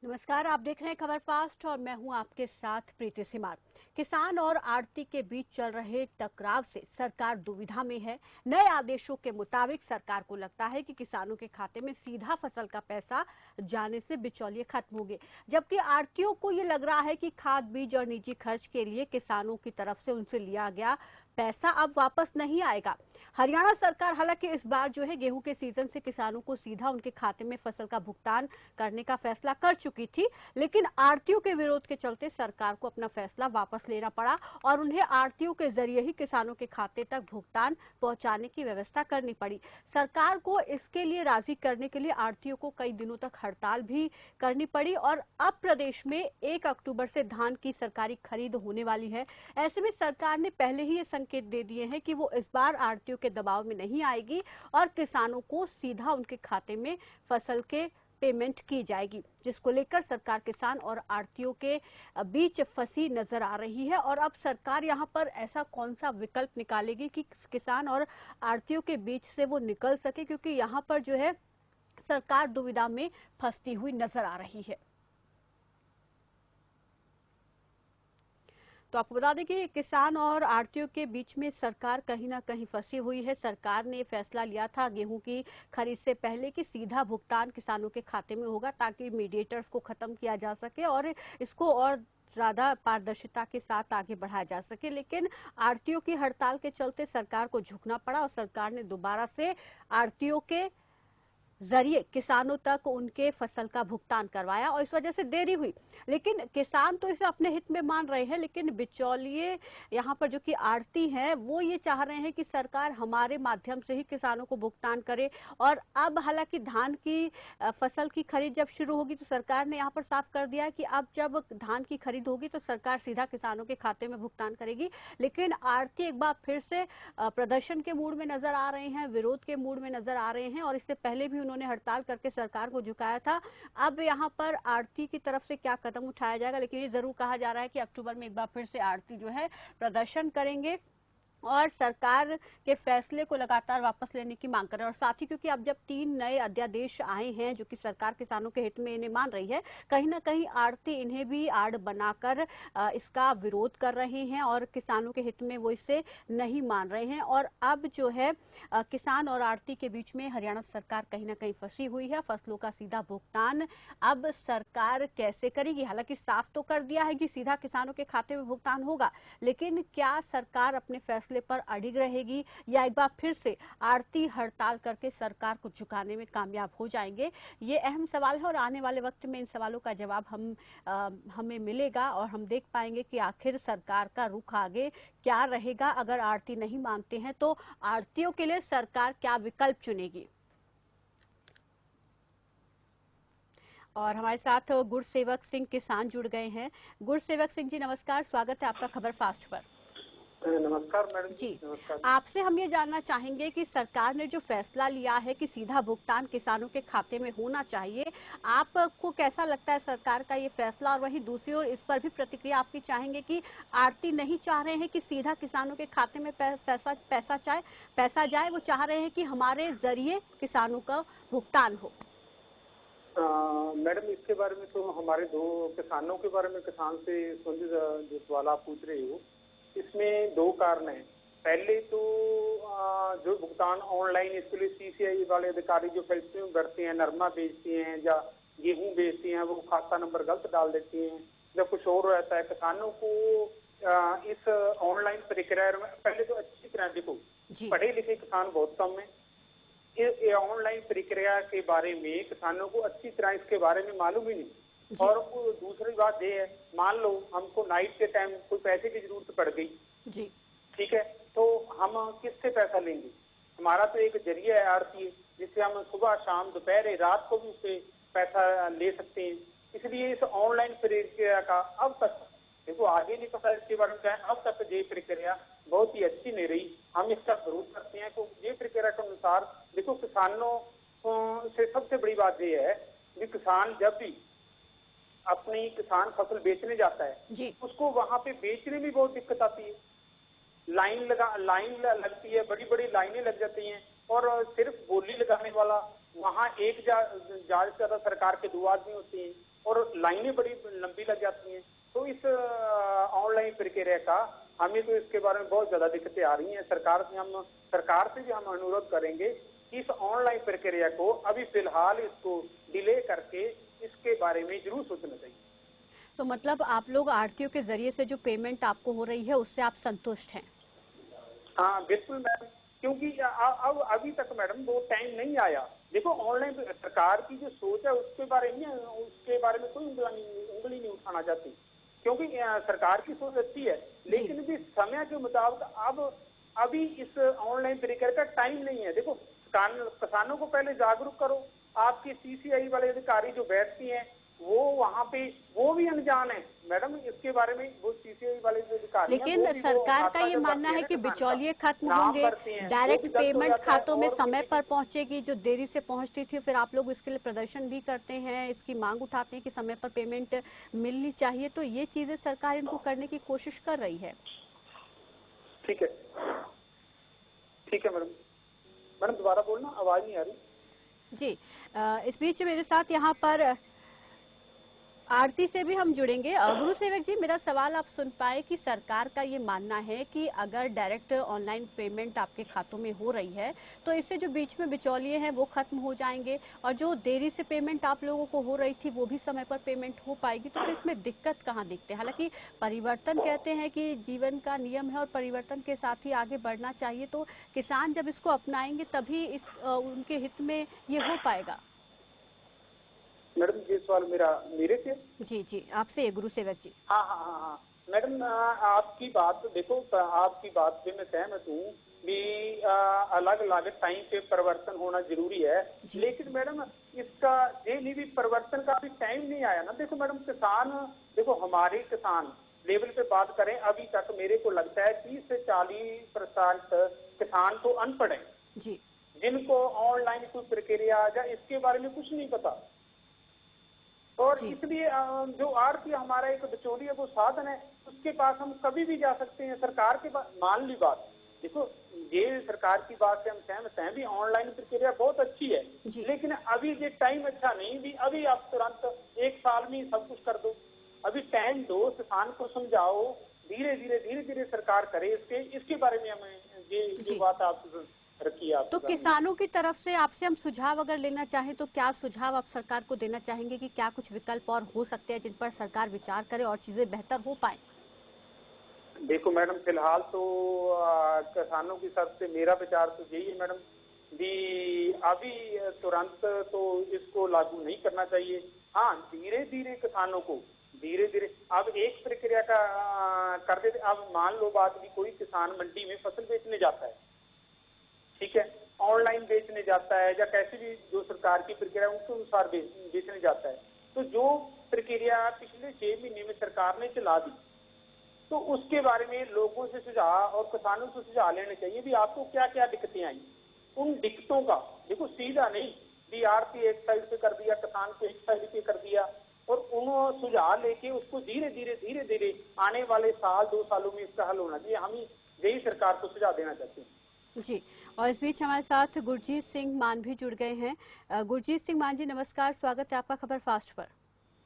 नमस्कार, आप देख रहे हैं खबर फास्ट और मैं हूं आपके साथ प्रीति सिमार। किसान और आड़ती के बीच चल रहे टकराव से सरकार दुविधा में है। नए आदेशों के मुताबिक सरकार को लगता है कि किसानों के खाते में सीधा फसल का पैसा जाने से बिचौलिए खत्म होंगे, जबकि आड़तियों को ये लग रहा है कि खाद, बीज और निजी खर्च के लिए किसानों की तरफ से उनसे लिया गया पैसा अब वापस नहीं आएगा। हरियाणा सरकार हालांकि इस बार जो है गेहूं के सीजन से किसानों को सीधा उनके खाते में फसल का भुगतान करने का फैसला कर चुकी थी, लेकिन आड़तियों के विरोध के चलते सरकार को अपना फैसला वापस लेना पड़ा और उन्हें आड़तियों के जरिए ही किसानों के खाते तक भुगतान पहुंचाने की व्यवस्था करनी पड़ी। सरकार को इसके लिए राजी करने के लिए आड़तियों को कई दिनों तक हड़ताल भी करनी पड़ी और अब प्रदेश में 1 अक्टूबर से धान की सरकारी खरीद होने वाली है। ऐसे में सरकार ने पहले ही ये संकेत दे दिए हैं कि वो इस बार आड़तियों के दबाव में नहीं आएगी और किसानों को सीधा उनके खाते में फसल के पेमेंट की जाएगी, जिसको लेकर सरकार किसान और आड़तियों के बीच फंसी नजर आ रही है। और अब सरकार यहां पर ऐसा कौन सा विकल्प निकालेगी कि किसान और आड़तियों के बीच से वो निकल सके, क्योंकि यहां पर जो है सरकार दुविधा में फंसती हुई नजर आ रही है। तो आपको बता दें कि किसान और आड़तियों के बीच में सरकार कहीं ना कहीं फंसी हुई है। सरकार ने फैसला लिया था गेहूं की खरीद से पहले कि सीधा भुगतान किसानों के खाते में होगा, ताकि मीडिएटर्स को खत्म किया जा सके और इसको और ज्यादा पारदर्शिता के साथ आगे बढ़ाया जा सके। लेकिन आड़तियों की हड़ताल के चलते सरकार को झुकना पड़ा और सरकार ने दोबारा से आड़तियों के जरिए किसानों तक उनके फसल का भुगतान करवाया और इस वजह से देरी हुई। लेकिन किसान तो इसे अपने हित में मान रहे हैं, लेकिन बिचौलिए यहाँ पर जो कि आड़ती हैं वो ये चाह रहे हैं कि सरकार हमारे माध्यम से ही किसानों को भुगतान करे। और अब हालांकि धान की फसल की खरीद जब शुरू होगी तो सरकार ने यहाँ पर साफ कर दिया है कि अब जब धान की खरीद होगी तो सरकार सीधा किसानों के खाते में भुगतान करेगी। लेकिन आड़ती एक बार फिर से प्रदर्शन के मूड में नजर आ रहे हैं, विरोध के मूड में नजर आ रहे हैं और इससे पहले भी उन्होंने हड़ताल करके सरकार को झुकाया था। अब यहां पर आड़ती की तरफ से क्या कदम उठाया जाएगा, लेकिन ये जरूर कहा जा रहा है कि अक्टूबर में एक बार फिर से आड़ती जो है प्रदर्शन करेंगे और सरकार के फैसले को लगातार वापस लेने की मांग कर रहे हैं। और साथ ही क्योंकि अब जब 3 नए अध्यादेश आए हैं जो कि सरकार किसानों के हित में इन्हें मान रही है, कहीं ना कहीं आड़ती इन्हें भी आड़ बनाकर इसका विरोध कर रहे हैं और किसानों के हित में वो इसे नहीं मान रहे हैं। और अब जो है किसान और आड़ती के बीच में हरियाणा सरकार कहीं ना कहीं फंसी हुई है। फसलों का सीधा भुगतान अब सरकार कैसे करेगी? हालांकि साफ तो कर दिया है कि सीधा किसानों के खाते में भुगतान होगा, लेकिन क्या सरकार अपने फैसले पर अड़िग रहेगी या एक बार फिर से आड़ती हड़ताल करके सरकार को झुकाने में कामयाब हो जाएंगे? ये अहम सवाल है और आने वाले वक्त में इन सवालों का जवाब हमें मिलेगा और हम देख पाएंगे कि आखिर सरकार का रुख आगे क्या रहेगा। अगर आड़ती नहीं मानते हैं तो आड़तियों के लिए सरकार क्या विकल्प चुनेगी? और हमारे साथ गुरसेवक सिंह किसान जुड़ गए हैं। गुरसेवक सिंह जी नमस्कार, स्वागत है आपका खबर फास्ट पर। नमस्कार मैडम जी, नमस्कार। आपसे हम ये जानना चाहेंगे कि सरकार ने जो फैसला लिया है कि सीधा भुगतान किसानों के खाते में होना चाहिए, आपको कैसा लगता है सरकार का ये फैसला? और वहीं दूसरी ओर इस पर भी प्रतिक्रिया आपकी चाहेंगे कि आड़ती नहीं चाह रहे हैं कि सीधा किसानों के खाते में पैसा जाए, वो चाह रहे हैं कि हमारे जरिए किसानों का भुगतान हो। मैडम इसके बारे में तो हमारे दो किसानों के बारे में किसान से संबंधित जो सवाल आप पूछ रहे हो, इसमें 2 कारण हैं। पहले तो जो भुगतान ऑनलाइन, इसके लिए सीसीआई वाले अधिकारी जो फैक्ट्री में भरते हैं, नरमा बेचते हैं या गेहूं बेचते हैं, वो खाता नंबर गलत डाल देते हैं, जब कुछ और रहता है। किसानों को इस ऑनलाइन प्रक्रिया में पहले तो अच्छी तरह देखो, पढ़े लिखे किसान बहुत कम है। ये ऑनलाइन प्रक्रिया के बारे में किसानों को अच्छी तरह इसके बारे में मालूम ही नहीं। और दूसरी बात ये है, मान लो हमको नाइट के टाइम कोई पैसे की जरूरत पड़ गई जी, ठीक है, तो हम किससे पैसा लेंगे? हमारा तो एक जरिया है आड़ती, जिससे हम सुबह शाम दोपहर रात को भी उससे पैसा ले सकते हैं। इसलिए इस ऑनलाइन प्रक्रिया का अब तक देखो, आगे नहीं पता इसके बारे में क्या है, अब तक ये प्रक्रिया बहुत ही अच्छी नहीं रही। हम इसका विरोध करते हैं तो ये प्रक्रिया के अनुसार देखो, किसानों से सबसे बड़ी बात ये है कि किसान जब भी अपनी किसान फसल बेचने जाता है उसको वहां पे बेचने में बहुत दिक्कत आती है। लाइन लगती है, बड़ी बड़ी लाइनें लग जाती हैं और सिर्फ बोली लगाने वाला वहां एक ज्यादा से ज्यादा सरकार के 2 आदमी होते हैं। और लाइनें बड़ी लंबी लग जाती हैं। तो इस ऑनलाइन प्रक्रिया का हमें तो इसके बारे में बहुत ज्यादा दिक्कतें आ रही हैं। सरकार से भी हम अनुरोध करेंगे कि इस ऑनलाइन प्रक्रिया को अभी फिलहाल इसको डिले करके इसके बारे में जरूर सोचना चाहिए। तो मतलब आप लोग आढ़तियों के जरिए से जो पेमेंट आपको हो रही है उससे आप संतुष्ट हैं? हाँ बिल्कुल मैडम, क्योंकि अब अभी तक मैडम वो टाइम नहीं आया। देखो ऑनलाइन सरकार की जो सोच है उसके बारे में कोई उंगली नहीं उठाना चाहती, क्योंकि सरकार की सोच अच्छी है, लेकिन भी समय के मुताबिक अब अभी इस ऑनलाइन प्रक्रिया का टाइम नहीं है। देखो किसानों को पहले जागरूक करो। आपकी सीसीआई वाले अधिकारी जो बैठती हैं वो वहाँ पे वो भी अनजान है मैडम इसके बारे में। वो सीसीआई वाले जो अधिकारी हैं लेकिन वो भी सरकार का ये मानना है कि बिचौलिए खत्म होंगे, डायरेक्ट पेमेंट खातों में समय पर पहुंचेगी। जो देरी से पहुंचती थी फिर आप लोग इसके लिए प्रदर्शन भी करते हैं, इसकी मांग उठाते हैं कि समय पर पेमेंट मिलनी चाहिए। तो ये चीजें सरकार इनको करने की कोशिश कर रही है। ठीक है, ठीक है मैडम। मैडम दोबारा बोलना, आवाज नहीं आ रही जी। इस बीच मेरे साथ यहाँ पर आरती से भी हम जुड़ेंगे। गुरु सेवक जी, मेरा सवाल आप सुन पाए कि सरकार का ये मानना है कि अगर डायरेक्ट ऑनलाइन पेमेंट आपके खातों में हो रही है तो इससे जो बीच में बिचौलिए हैं वो खत्म हो जाएंगे, और जो देरी से पेमेंट आप लोगों को हो रही थी वो भी समय पर पेमेंट हो पाएगी। तो फिर इसमें दिक्कत कहाँ दिखते हैं? हालांकि परिवर्तन कहते हैं कि जीवन का नियम है और परिवर्तन के साथ ही आगे बढ़ना चाहिए। तो किसान जब इसको अपनाएंगे तभी उनके हित में ये हो पाएगा। मैडम ये सवाल मेरे से? जी जी, आपसे गुरु सेवक जी। हाँ हाँ हाँ हाँ मैडम, आपकी बात देखो, आपकी बात से मैं सहमत हूँ कि अलग अलग टाइम पे परिवर्तन होना जरूरी है, लेकिन मैडम इसका ये नहीं भी परिवर्तन का भी टाइम नहीं आया ना। देखो मैडम देखो हमारे किसान लेवल पे बात करें, अभी तक मेरे को लगता है 30 से 40% किसान तो अनपढ़ है जी, जिनको ऑनलाइन कोई प्रक्रिया या इसके बारे में कुछ नहीं पता। और इसलिए जो आड़ती हमारा एक बिचौलिया वो साधन है, उसके पास हम कभी भी जा सकते हैं। सरकार के पास मान ली बात, देखो ये सरकार की बात से हम सहमत हैं भी, ऑनलाइन प्रक्रिया बहुत अच्छी है, लेकिन अभी ये टाइम अच्छा नहीं भी अभी आप तुरंत एक साल में सब कुछ कर दो। अभी टाइम दो, किसान को समझाओ, धीरे धीरे सरकार करे इसके बारे में हमें ये बात आप रखिए। आप तो किसानों की तरफ से आपसे हम सुझाव अगर लेना चाहें तो क्या सुझाव आप सरकार को देना चाहेंगे कि क्या कुछ विकल्प और हो सकते हैं जिन पर सरकार विचार करे और चीजें बेहतर हो पाए? देखो मैडम फिलहाल तो किसानों की तरफ से मेरा विचार तो यही है मैडम भी अभी तुरंत तो इसको लागू नहीं करना चाहिए। हाँ धीरे धीरे किसानों को धीरे अब एक प्रक्रिया का कर देते। अब मान लो बात भी, कोई किसान मंडी में फसल बेचने जाता है, ठीक है, ऑनलाइन बेचने जाता है या कैसे भी जो सरकार की प्रक्रिया उनके अनुसार बेचने जाता है, तो जो प्रक्रिया पिछले 6 महीने में सरकार ने चला दी, तो उसके बारे में लोगों से सुझाव और किसानों से सुझाव लेने चाहिए भी आपको क्या क्या दिक्कतें आई। उन दिक्कतों का देखो सीधा नहीं भी आरती एक साइड पे कर दिया, किसान को एक साइड पे कर दिया, और उन्होंने सुझाव लेके उसको धीरे धीरे आने वाले साल 2 सालों में इसका हल होना चाहिए। हम यही सरकार को सुझाव देना चाहते हैं। जी, और इस बीच हमारे साथ गुरजीत सिंह मान भी जुड़ गए हैं। गुरजीत सिंह मान जी नमस्कार, स्वागत है आपका खबर फास्ट पर।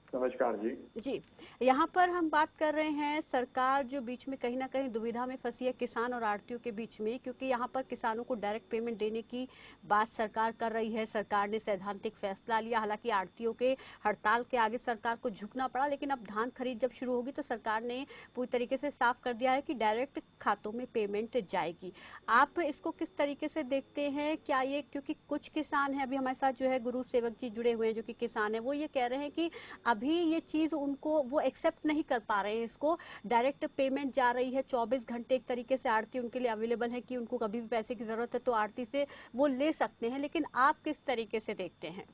नमस्कार जी। जी, यहाँ पर हम बात कर रहे हैं सरकार जो बीच में कहीं ना कहीं दुविधा में फंसी है किसान और आढ़तियों के बीच में, क्योंकि यहाँ पर किसानों को डायरेक्ट पेमेंट देने की बात सरकार कर रही है। सरकार ने सैद्धांतिक फैसला लिया, हालांकि आढ़तियों के हड़ताल के आगे सरकार को झुकना पड़ा, लेकिन अब धान खरीद जब शुरू होगी तो सरकार ने पूरी तरीके से साफ कर दिया है कि डायरेक्ट खातों में पेमेंट जाएगी। आप इसको किस तरीके से देखते हैं? क्या ये, क्योंकि कुछ किसान है, अभी हमारे साथ जो है गुरु सेवक जी जुड़े हुए हैं जो कि किसान है, वो ये कह रहे हैं कि अभी ये चीज उनको वो एक्सेप्ट नहीं कर पा रहे हैं, इसको डायरेक्ट पेमेंट जा रही है 24 घंटे एक तरीके से आड़ती उनके लिए अवेलेबल है कि उनको कभी भी पैसे की जरूरत है तो आड़ती से वो ले सकते हैं। लेकिन आप किस तरीके से देखते हैं?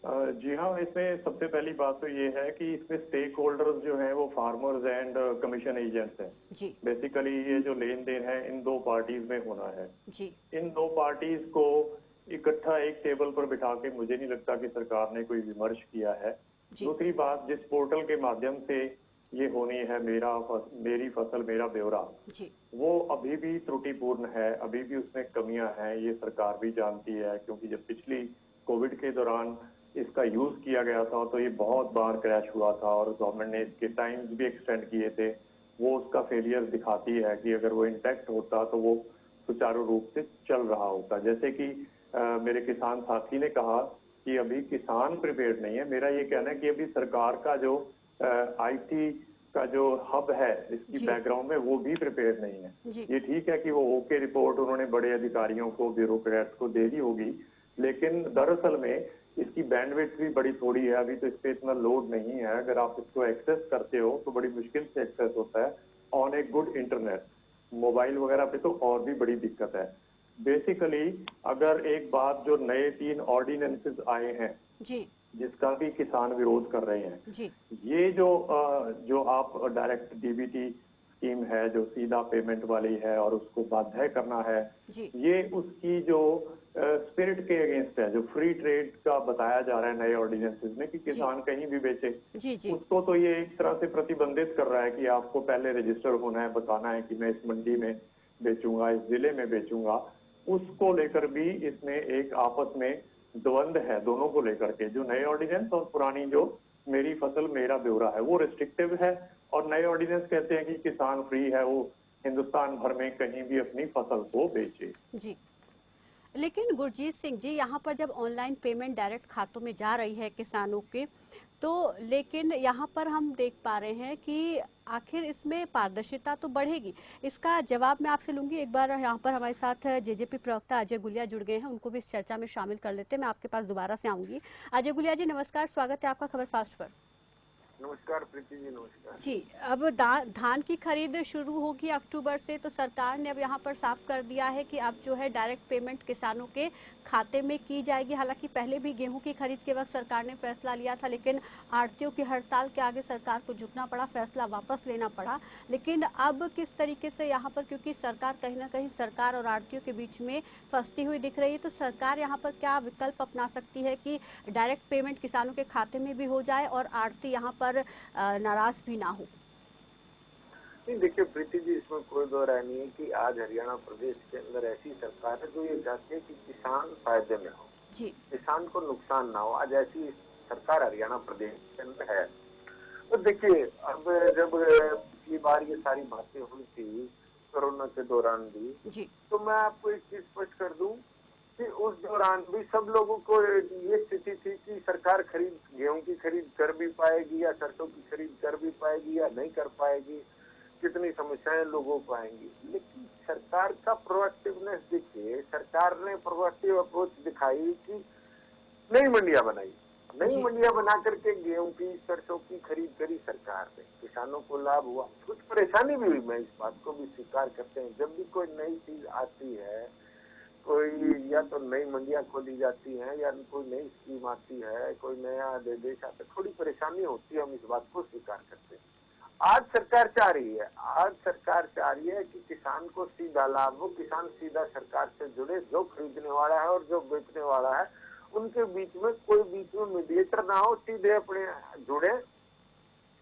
जी हाँ, इसमें सबसे पहली बात तो ये है कि इसमें स्टेक होल्डर्स जो हैं वो फार्मर्स एंड कमीशन एजेंट्स हैं। जी, बेसिकली ये जो लेन देन है इन दो पार्टीज में होना है। जी, इन दो पार्टीज को इकट्ठा एक टेबल पर बिठा के मुझे नहीं लगता कि सरकार ने कोई विमर्श किया है। दूसरी बात, जिस पोर्टल के माध्यम से ये होनी है, मेरी फसल मेरा ब्यौरा, वो अभी भी त्रुटिपूर्ण है, अभी भी उसमें कमियां हैं, ये सरकार भी जानती है। क्योंकि जब पिछली कोविड के दौरान इसका यूज किया गया था तो ये बहुत बार क्रैश हुआ था और गवर्नमेंट ने इसके टाइम्स भी एक्सटेंड किए थे। वो उसका फेलियर दिखाती है कि अगर वो इंटैक्ट होता तो वो सुचारू रूप से चल रहा होता। जैसे कि मेरे किसान साथी ने कहा कि अभी किसान प्रिपेयर्ड नहीं है। मेरा ये कहना है कि अभी सरकार का जो आईटी का जो हब है इसकी बैकग्राउंड में वो भी प्रिपेयर नहीं है। ये ठीक है कि वो ओके रिपोर्ट उन्होंने बड़े अधिकारियों को, ब्यूरोक्रेट्स को दे दी होगी, लेकिन दरअसल में इसकी बैंडविड्थ भी बड़ी थोड़ी है। अभी तो इस पे इतना लोड नहीं है। अगर आप इसको एक्सेस करते हो तो बड़ी मुश्किल से एक्सेस होता है on a good internet. Mobile वगैरह पे तो और भी बड़ी दिक्कत है। बेसिकली अगर एक बात, जो नए 3 ऑर्डिनेंसेस आए हैं जी, जिसका भी किसान विरोध कर रहे हैं जी, ये जो आप डायरेक्ट डीबीटी स्कीम है जो सीधा पेमेंट वाली है और उसको बाध्य करना है, ये उसकी जो स्पिरिट के अगेंस्ट है। जो फ्री ट्रेड का बताया जा रहा है नए ऑर्डिनेंसेस में कि किसान कहीं भी बेचे, उसको तो ये एक तरह से प्रतिबंधित कर रहा है कि आपको पहले रजिस्टर होना है, बताना है कि मैं इस मंडी में बेचूंगा, इस जिले में बेचूंगा। उसको लेकर भी इसमें एक आपस में द्वंद है दोनों को लेकर के। जो नए ऑर्डिनेंस और पुरानी जो मेरी फसल मेरा ब्यौरा है वो रिस्ट्रिक्टिव है, और नए ऑर्डिनेंस कहते हैं कि किसान फ्री है, वो हिंदुस्तान भर में कहीं भी अपनी फसल को बेचे। जी, लेकिन गुरजीत सिंह जी, यहाँ पर जब ऑनलाइन पेमेंट डायरेक्ट खातों में जा रही है किसानों के, तो लेकिन यहाँ पर हम देख पा रहे हैं कि आखिर इसमें पारदर्शिता तो बढ़ेगी। इसका जवाब मैं आपसे लूंगी। एक बार यहाँ पर हमारे साथ जेजेपी प्रवक्ता अजय गुलिया जुड़ गए हैं, उनको भी इस चर्चा में शामिल कर लेते हैं। मैं आपके पास दोबारा से आऊंगी। अजय गुलिया जी नमस्कार, स्वागत है आपका खबर फास्ट पर। नमस्कार प्रीति जी, नमस्कार जी। अब धान की खरीद शुरू होगी अक्टूबर से, तो सरकार ने अब यहाँ पर साफ कर दिया है कि अब जो है डायरेक्ट पेमेंट किसानों के खाते में की जाएगी। हालांकि पहले भी गेहूं की खरीद के वक्त सरकार ने फैसला लिया था, लेकिन आढ़तियों की हड़ताल के आगे सरकार को झुकना पड़ा, फैसला वापस लेना पड़ा। लेकिन अब किस तरीके से यहाँ पर, क्योंकि सरकार कहीं ना कहीं सरकार और आढ़तियों के बीच में फंसती हुई दिख रही है, तो सरकार यहाँ पर क्या विकल्प अपना सकती है कि डायरेक्ट पेमेंट किसानों के खाते में भी हो जाए और आढ़ती यहाँ पर नाराज भी ना हो? नहीं, देखिए प्रीति जी, इसमें कोई दो राय नहीं है कि आज हरियाणा प्रदेश के अंदर ऐसी सरकार है जो ये चाहती है कि किसान फायदे में हो, किसान को नुकसान ना हो। आज ऐसी सरकार हरियाणा प्रदेश के अंदर है। तो देखिए, अब जब पिछली बार ये सारी बातें हुई थी कोरोना के दौरान भी, तो मैं आपको एक चीज स्पष्ट कर दूं कि उस दौरान भी सब लोगों को ये स्थिति थी कि सरकार गेहूं की खरीद कर भी पाएगी या सरसों की खरीद कर भी पाएगी या नहीं कर पाएगी, कितनी समस्याएं लोगों को आएंगी। लेकिन सरकार का प्रोएक्टिवनेस देखिए, सरकार ने प्रोएक्टिव अप्रोच दिखाई कि नई मंडियां बनाई, नई मंडियां बना करके गेहूं की, सरसों की खरीद करी सरकार ने, किसानों को लाभ हुआ। कुछ परेशानी भी हुई, मैं इस बात को भी स्वीकार करते हैं। जब भी कोई नई चीज आती है, कोई या तो नई मंडियां खोली जाती हैं या कोई नई स्कीम आती है, कोई नया आदेश आता है, थोड़ी परेशानी होती है, हम इस बात को स्वीकार करते हैं। आज सरकार चाह रही है कि किसान को सीधा लाभ हो, किसान सीधा सरकार से जुड़े, जो खरीदने वाला है और जो बेचने वाला है उनके बीच में कोई बीच में मीडिएटर ना हो, सीधे अपने जुड़े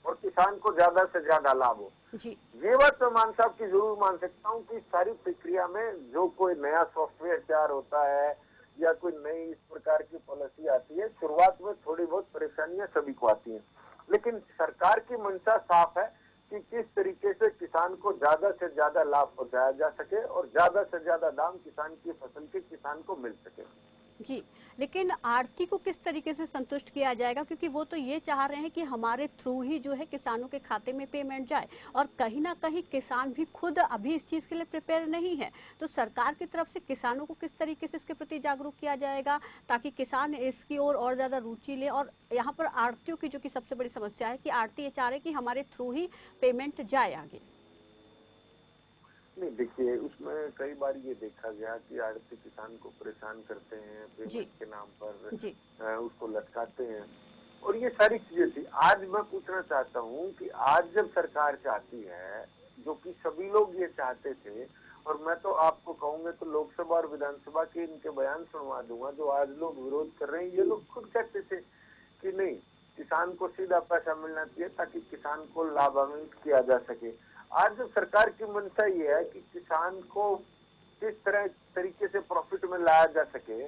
और किसान को ज्यादा से ज्यादा लाभ हो। ये बात मैं मान साहब की जरूर मान सकता हूँ कि सारी प्रक्रिया में जो कोई नया सॉफ्टवेयर तैयार होता है या कोई नई इस प्रकार की पॉलिसी आती है, शुरुआत में थोड़ी बहुत परेशानियां सभी को आती हैं, लेकिन सरकार की मंशा साफ है कि किस तरीके से किसान को ज्यादा से ज्यादा लाभ पहुंचाया जा सके और ज्यादा से ज्यादा दाम किसान की फसल के किसान को मिल सके। जी, लेकिन आढ़ती को किस तरीके से संतुष्ट किया जाएगा, क्योंकि वो तो ये चाह रहे हैं कि हमारे थ्रू ही जो है किसानों के खाते में पेमेंट जाए, और कहीं ना कहीं किसान भी खुद अभी इस चीज के लिए प्रिपेयर नहीं है। तो सरकार की तरफ से किसानों को किस तरीके से इसके प्रति जागरूक किया जाएगा ताकि किसान इसकी ओर और ज्यादा रुचि ले। और यहाँ पर आढ़तियों की जो कि सबसे बड़ी समस्या है कि आढ़ती ये चाह रहे कि हमारे थ्रू ही पेमेंट जाए आगे। नहीं, देखिए, उसमें कई बार ये देखा गया कि आढ़ती किसान को परेशान करते हैं, पेमेंट के नाम पर उसको लटकाते हैं, और ये सारी चीजें थी। आज मैं पूछना चाहता हूँ कि आज जब सरकार चाहती है, जो कि सभी लोग ये चाहते थे, और मैं तो आपको कहूंगा तो लोकसभा और विधानसभा के इनके बयान सुनवा दूंगा, जो आज लोग विरोध कर रहे हैं, ये लोग खुद कहते थे कि नहीं, किसान को सीधा पैसा मिलना चाहिए ताकि किसान को लाभान्वित किया जा सके। आज जो सरकार की मंशा ये है कि किसान को किस तरीके से प्रॉफिट में लाया जा सके,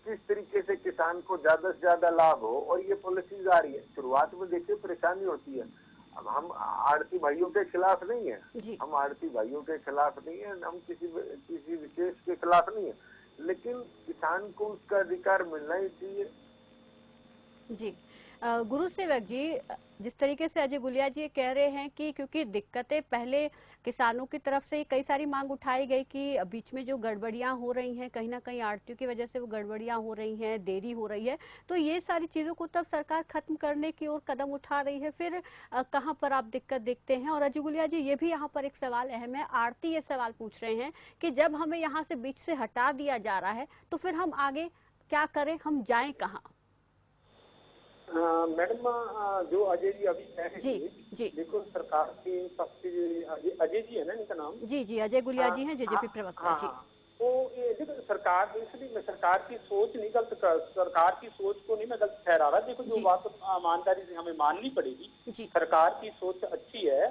किस तरीके से किसान को ज्यादा से ज्यादा लाभ हो, और ये पॉलिसीज आ रही है। शुरुआत में देखिए परेशानी होती है। अब हम आड़ती भाइयों के खिलाफ नहीं है, हम आड़ती भाइयों के खिलाफ नहीं है, हम किसी विशेष के खिलाफ नहीं है, लेकिन किसान को उसका अधिकार मिलना ही चाहिए। जी गुरु सेवक जी, जिस तरीके से अजय गुलिया जी कह रहे हैं कि क्योंकि दिक्कतें पहले किसानों की तरफ से कई सारी मांग उठाई गई कि बीच में जो गड़बड़ियां हो रही हैं, कहीं ना कहीं आड़तियों की वजह से वो गड़बड़ियां हो रही हैं, देरी हो रही है, तो ये सारी चीजों को तब सरकार खत्म करने की ओर कदम उठा रही है। फिर कहाँ पर आप दिक्कत देखते हैं? और अजय गुलिया जी, ये भी यहाँ पर एक सवाल अहम है, आड़ती ये सवाल पूछ रहे हैं कि जब हमें यहाँ से बीच से हटा दिया जा रहा है तो फिर हम आगे क्या करें, हम जाएं कहाँ? मैडम, जो अजय जी अभी कह रहे जी, देखो सरकार के सबसे, अजय जी है ना इनका नाम? जी अजय गुलिया जी हैं, जेजेपी प्रवक्ता। जी तो ये देखो सरकार, इसलिए मैं सरकार की सोच नहीं गलत, सरकार की सोच को नहीं मैं गलत ठहरा रहा। देखो जो बात ईमानदारी से हमें माननी पड़ेगी, सरकार की सोच अच्छी है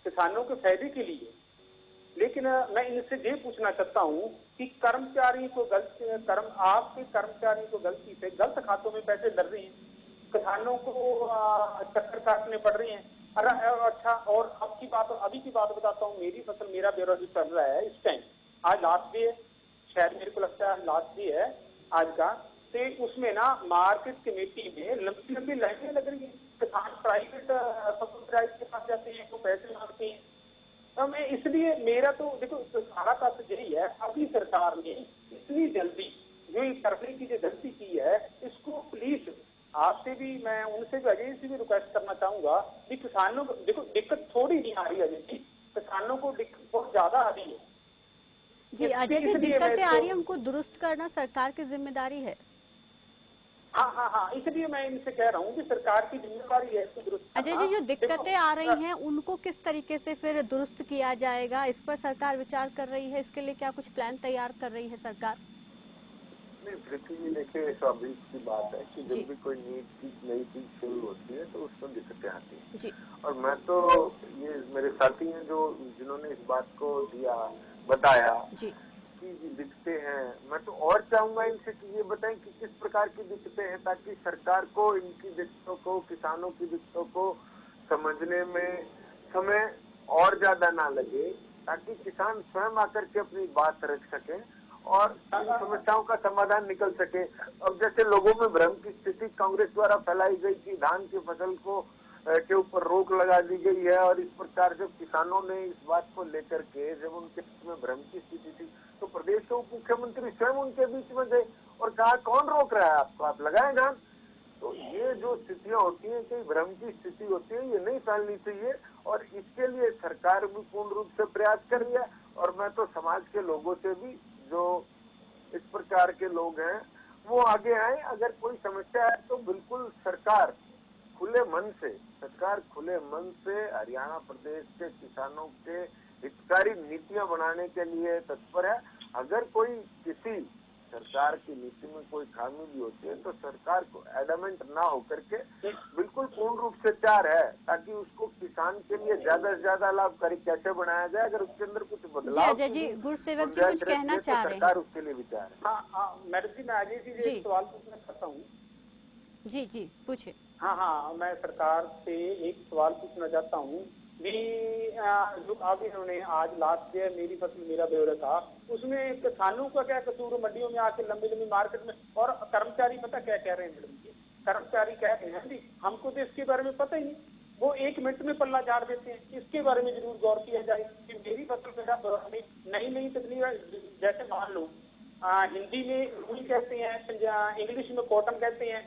किसानों के फायदे के लिए, लेकिन मैं इनसे ये पूछना चाहता हूँ कि कर्मचारी को आपके कर्मचारी को गलती से गलत खातों में पैसे डल रहे हैं, किसानों को चक्कर काटने पड़ रहे हैं। अच्छा, और अभी की बात बताता हूँ, मेरी फसल मेरा ब्यौरा जो चल रहा है इस टाइम, आज लास्ट डे है, शायद मेरे को लगता है लास्ट डे है आज का, तो उसमें ना मार्केट कमेटी में लंबी लंबी लाइनें लग रही है। किसान प्राइवेट सब्सिडाइज के पास जाते हैं तो पैसे मांगते हैं। तो मैं इसलिए मेरा तो देखो सारा तथ्य यही है, अभी सरकार ने इतनी जल्दी जो ये करने की जो गलती की है, इसको प्लीज आपसे भी, मैं उनसे भी, अजय से भी रिक्वेस्ट करना चाहूंगा कि किसानों को देखो दिक्कत थोड़ी नहीं आ रही है, अजय जी किसानों को दिक्कत बहुत ज्यादा आ रही है। जी अजय जी, दिक्कतें आ रही है, उनको दुरुस्त करना सरकार की जिम्मेदारी है। हाँ, इसलिए मैं इनसे कह रहा हूँ कि सरकार की जिम्मेदारी है इसको दुरुस्त करना। अजय जी, जो दिक्कतें आ रही हैं उनको किस तरीके से फिर दुरुस्त किया जाएगा, इस पर सरकार विचार कर रही है? इसके लिए क्या कुछ प्लान तैयार कर रही है सरकार? नहीं प्रीति जी, देखिए स्वाभाविक की बात है कि जब भी कोई नई चीज शुरू होती है तो उसमें दिक्कतें आती हैं जी। और मैं तो, ये मेरे साथी हैं जो जिन्होंने इस बात को बताया जी कि दिक्कतें हैं, मैं तो और चाहूंगा इनसे कि ये बताएं कि किस प्रकार की दिक्कतें हैं, ताकि सरकार को इनकी दिक्कतों को, किसानों की दिक्कतों को समझने में समय और ज्यादा ना लगे, ताकि किसान स्वयं आकर के अपनी बात रख सकें और इन समस्याओं का समाधान निकल सके। अब जैसे लोगों में भ्रम की स्थिति कांग्रेस द्वारा फैलाई गई कि धान की फसल को के ऊपर रोक लगा दी गई है, और इस प्रकार से किसानों ने इस बात को लेकर के, जब उनके में भ्रम की स्थिति थी तो प्रदेश के उप मुख्यमंत्री स्वयं उनके बीच में गए और कहा कौन रोक रहा है आपको, आप लगाए धान। तो ये जो स्थितियां होती हैं, कई भ्रम की स्थिति होती है, ये नहीं फैलनी चाहिए, और इसके लिए सरकार भी पूर्ण रूप से प्रयास कर रही है। और मैं तो समाज के लोगों से भी, जो इस प्रकार के लोग हैं, वो आगे आए। अगर कोई समस्या है तो बिल्कुल सरकार खुले मन से हरियाणा प्रदेश के किसानों के हितकारी नीतियां बनाने के लिए तत्पर है। अगर कोई किसी सरकार की नीति में कोई खामी भी होती है तो सरकार को एडमेंट ना होकर के बिल्कुल पूर्ण रूप से तैयार है, ताकि उसको किसान के लिए ज्यादा से ज्यादा लाभकारी कैसे बनाया जाए। अगर उसके अंदर कुछ बदलाव जी गुरुसेवक जी कुछ कहना चाह रहे हैं, सरकार उसके लिए विचार है। हाँ मैडम जी, मैं आगे से एक सवाल पूछना चाहता हूँ। जी पूछे। हाँ, मैं सरकार से एक सवाल पूछना चाहता हूँ भी, जो आगे उन्होंने आज लास्ट ईयर मेरी फसल मेरा ब्यौरा था, उसमें किसानों का क्या कसूर? मंडियों में आके लंबी मार्केट में, और कर्मचारी पता क्या कह रहे हैं मैडम जी, कर्मचारी कह रहे हैं जी हमको तो इसके बारे में पता ही नहीं, वो 1 मिनट में पल्ला झाड़ देते हैं। इसके बारे में जरूर गौर किया जाए कि मेरी फसल मेरा ब्यौरा में नई तकनीक, जैसे मान लो हिंदी में रूई कहते हैं, इंग्लिश में कॉटन कहते हैं,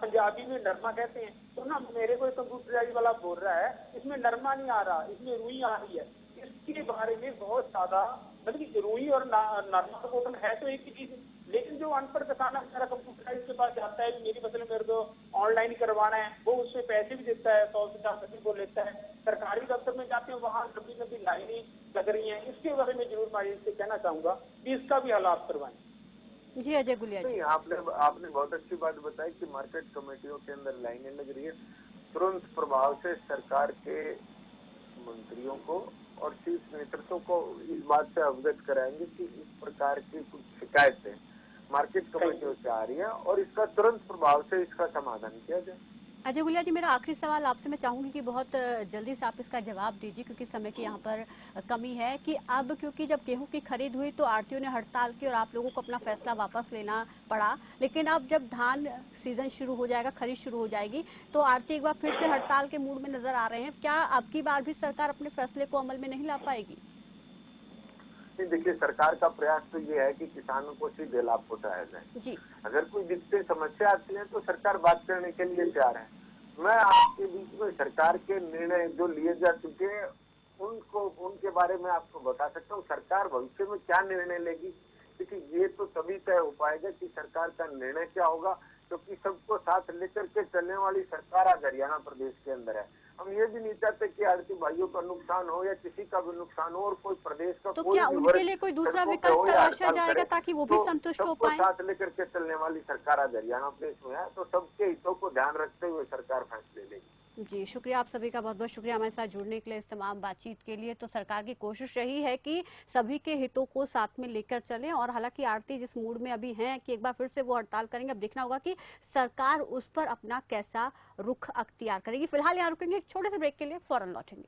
पंजाबी में नरमा कहते हैं। तो ना मेरे को कंप्यूटराइज वाला बोल रहा है इसमें नरमा नहीं आ रहा, इसमें रुई आ रही है। इसके बारे में बहुत ज्यादा, मतलब रुई और नरमा कॉटन है तो एक ही चीज, लेकिन जो अनपढ़ किसान है कंप्यूटराइज के पास जाता है मेरी फसल मेरे को ऑनलाइन करवाना है, वो उसमें पैसे भी देता है, 100 से 400 को लेता है। सरकारी दफ्तर में जाते हैं, वहाँ लंबी लाइनें लग रही है। इसके बारे में जरूर मैं इससे कहना चाहूंगा कि इसका भी हालात करवाएं। जी अजय गुलिया जी, आपने बहुत अच्छी बात बताई कि मार्केट कमेटियों के अंदर लाइनें लग रही है। तुरंत प्रभाव से सरकार के मंत्रियों को और शीर्ष नेतृत्व को इस बात से अवगत कराएंगे कि इस प्रकार की कुछ शिकायतें मार्केट कमेटियों से आ रही है और इसका तुरंत प्रभाव से इसका समाधान किया जाए। अजय गुलिया जी, मेरा आखिरी सवाल आपसे मैं चाहूंगी कि बहुत जल्दी से आप इसका जवाब दीजिए, क्योंकि समय की यहाँ पर कमी है, कि अब क्योंकि जब गेहूं की खरीद हुई तो आढ़तियों ने हड़ताल की और आप लोगों को अपना फैसला वापस लेना पड़ा, लेकिन अब जब धान सीजन शुरू हो जाएगा, खरीद शुरू हो जाएगी, तो आढ़ती एक बार फिर से हड़ताल के मूड में नजर आ रहे हैं। क्या अब की बार भी सरकार अपने फैसले को अमल में नहीं ला पाएगी? देखिए, सरकार का प्रयास तो ये है कि किसानों को सीधे लाभ पहुंचाया जाए जी। अगर कोई दिक्कतें समस्या आती है तो सरकार बात करने के लिए तैयार है। मैं आपके बीच में सरकार के निर्णय जो लिए जा चुके हैं उनके बारे में आपको बता सकता हूँ। सरकार भविष्य में क्या निर्णय लेगी, क्योंकि ये तो तभी तय हो पाएगा कि सरकार का निर्णय क्या होगा, क्योंकि सबको साथ लेकर के चलने वाली सरकार आज हरियाणा प्रदेश के अंदर है। हम ये भी नहीं चाहते कि आढ़ती भाइयों का नुकसान हो या किसी का भी नुकसान हो और कोई प्रदेश का तो क्या उनके लिए कोई दूसरा विकल्प तलाशा जाएगा ताकि वो भी संतुष्ट हो पाए? साथ लेकर के चलने वाली सरकार आज हरियाणा प्रदेश में है, तो सबके हितों को ध्यान रखते हुए सरकार फैसले लेगी। जी शुक्रिया, आप सभी का बहुत बहुत शुक्रिया हमारे साथ जुड़ने के लिए, इस तमाम बातचीत के लिए। तो सरकार की कोशिश रही है कि सभी के हितों को साथ में लेकर चलें, और हालांकि आढ़ती जिस मूड में अभी हैं कि एक बार फिर से वो हड़ताल करेंगे, अब देखना होगा कि सरकार उस पर अपना कैसा रुख अख्तियार करेगी। फिलहाल यहाँ रुकेंगे एक छोटे से ब्रेक के लिए, फौरन लौटेंगे।